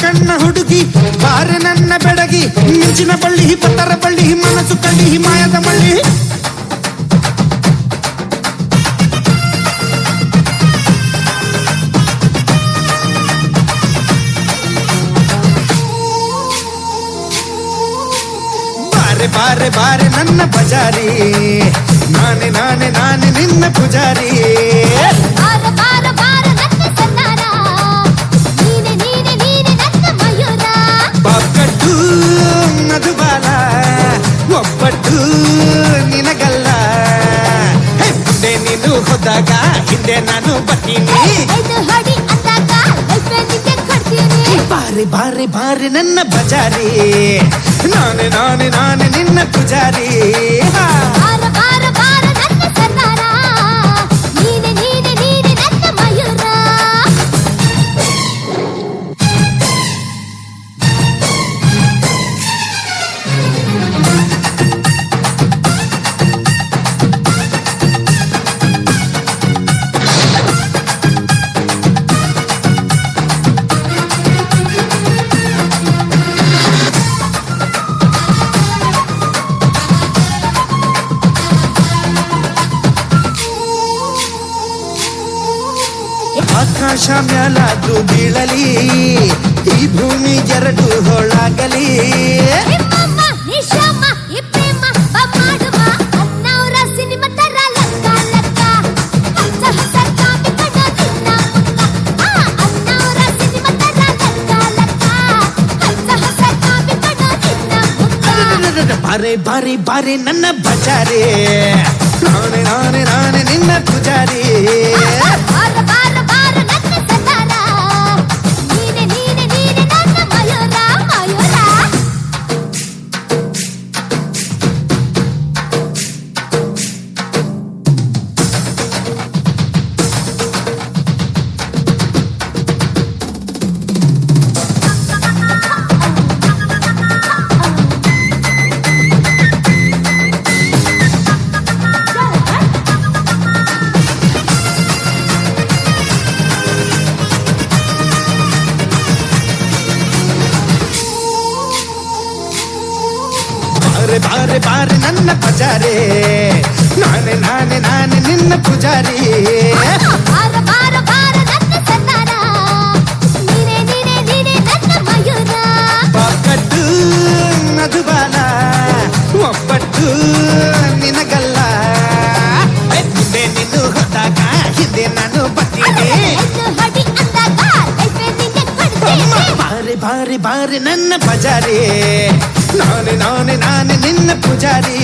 ಕಣ್ಣ ಹುಡುಗಿ ಬಾರೆ ನನ್ನ ಬೆಡಗಿ ಮಿಂಚಿನ ಬಳ್ಳಿ ಪತ್ತರ ಬಳ್ಳಿ ಮನಸ್ಸು ಕಳ್ಳಿ ಮಾಯದ ಮಳ್ಳಿ ಬಾರೆ ಬಾರೆ ಬಾರೆ ನನ್ನ ಬಜಾರಿ ನಾನೇ ನಾನೇ ನಾನೇ ನಿನ್ನ ಪೂಜಾರಿ ಬಾಕಟ್ಟು ಮಧುಬಾಲ ಒಬ್ಬಟ್ಟು ನಿನಗಲ್ಲ ಮುಂದೆ ನೀನು ಹೋದಾಗ ಹಿಂದೆ ನಾನು ಬರ್ತೀನಿ ಬಾರೆ ಬಾರೆ ಬಾರೆ ನನ್ನ ಬಜಾರಿ ನಾನೇ ನಾನೇ ನಾನೇ ನಿನ್ನ ಪೂಜಾರಿ ಆಕಾಶ ಮ್ಯಾಲಾದ್ರೂ ಬೀಳಲಿ ಈ ಭೂಮಿ ಎರಡು ಹೊಳಾಗಲಿ ಬಾರೆ ಬಾರೆ ಬಾರೆ ನನ್ನ ಬಜಾರಿ ನಾನೇ ನಾನೇ ನಾನೇ ನಿನ್ನ ಪೂಜಾರಿ ಬಾರೆ ಬಾರೆ ನನ್ನ ಬಜಾರಿ ನಾನೇ ನಾನೇ ನಾನೇ ನಿನ್ನ ಪೂಜಾರಿ ಬಾಕಟ್ಟು ಮಧುಬಾಲ ಒಬ್ಬಟ್ಟು ನಿನಗಲ್ಲ ಮುಂದೆ ನೀನು ಹೋದಾಗ ಹಿಂದೆ ನಾನು ಬರ್ತೀನಿ ಬಾರೆ ಬಾರೆ ಬಾರೆ ನನ್ನ ಬಜಾರಿ ನಾನೇ ನಾನೇ ನಾನೇ ನಿನ್ನ ಪೂಜಾರಿ